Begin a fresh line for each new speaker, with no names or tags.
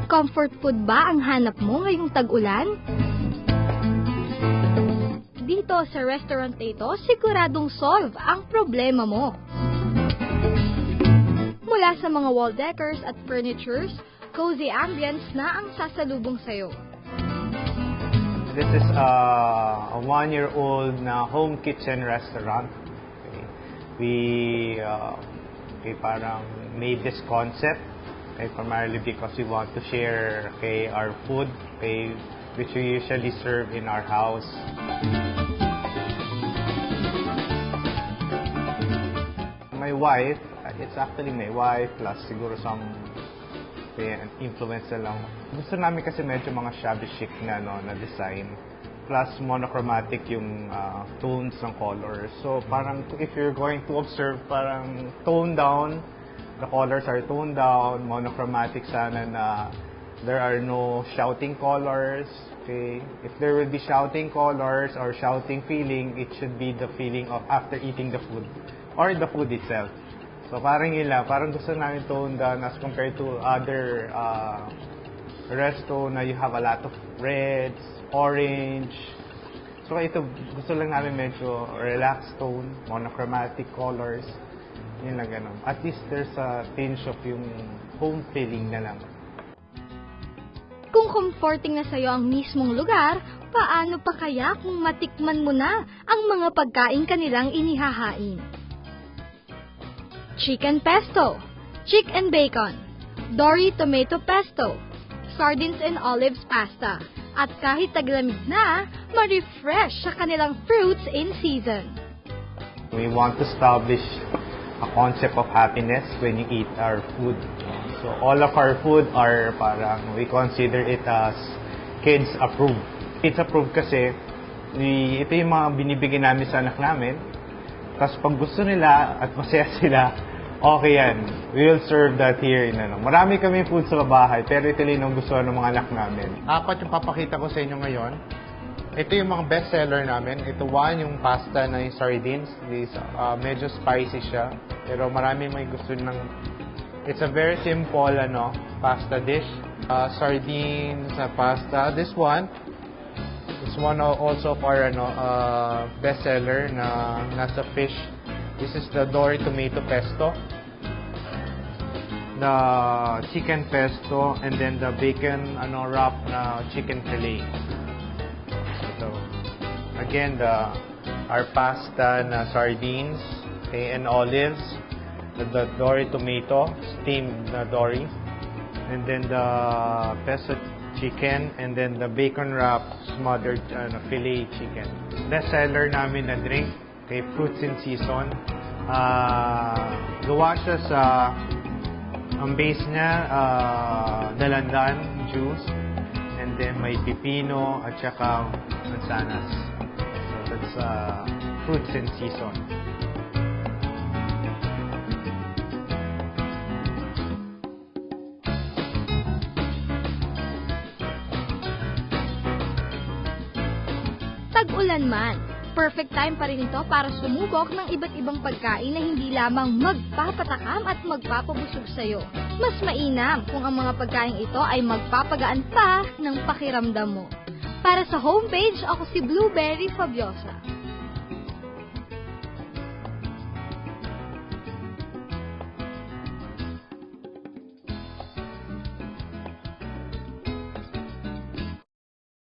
Comfort food ba ang hanap mo ngayong tag-ulan? Dito sa restaurant na ito, siguradong solve ang problema mo. Mula sa mga wall decors at furnitures, cozy ambience na ang sasalubong sa'yo.
This is a one-year-old na home kitchen restaurant. Okay. We parang made this concept primarily because we want to share our food which we usually serve in our house. My wife, it's actually my wife plus siguro some influence lang. Gusto namin kasi medyo mga shabby chic na design. Plus monochromatic yung tones ng colors. So parang if you're going to observe, parang toned down. The colors are toned down, monochromatic sana na there are no shouting colors. Okay? If there will be shouting colors or shouting feeling, it should be the feeling of after eating the food or the food itself. So parang parang gusto namin toned down as compared to other resto na you have a lot of reds, orange. So ito, gusto lang namin medyo relaxed tone, monochromatic colors. Yun lang ganun. At least there's a tinge of yung home feeling na lang.
Kung comforting na sa'yo ang mismong lugar, paano pa kaya kung matikman mo na ang mga pagkain kanilang inihahain? Chicken pesto, chick and bacon, dory tomato pesto, sardines and olives pasta, at kahit taglamig na, ma-refresh sa kanilang fruits in season.
We want to establish a concept of happiness when you eat our food. So all of our food are parang we consider it as kids approved. Kids approved kasi ito yung mga binibigyan namin sa anak namin. Tapos pag gusto nila at masaya sila, okay yan. We will serve that here in Marami kami food sa bahay, pero ito lang yung gusto ng mga anak namin. Apat yung papakita ko sa inyo ngayon. Ito yung mga best seller namin. Ito yung pasta na yung sardines. Medyo spicy siya. Pero marami may gusto ng... It's a very simple pasta dish. Sardines pasta. This one, it's one also of our best seller na nasa fish. This is the dory tomato pesto. The chicken pesto and then the bacon wrap na chicken fillet. So, again, our pasta na sardines and olives, the dory tomato, steamed na dory, and then the pesto chicken, and then the bacon wrap smothered fillet chicken. Best seller namin na drink, fruits in season. Gawa siya sa, ang base niya, dalandan juice, and then may pipino at saka mansanas. So that's fruits in season.
Tag-ulan man, perfect time pa rin ito para sumubok ng iba't ibang pagkain na hindi lamang magpapatakam at magpapabusog sa'yo. Mas mainam kung ang mga pagkain ito ay magpapagaan pa ng pakiramdam mo. Para sa homepage, ako si Blueberry Fabiosa.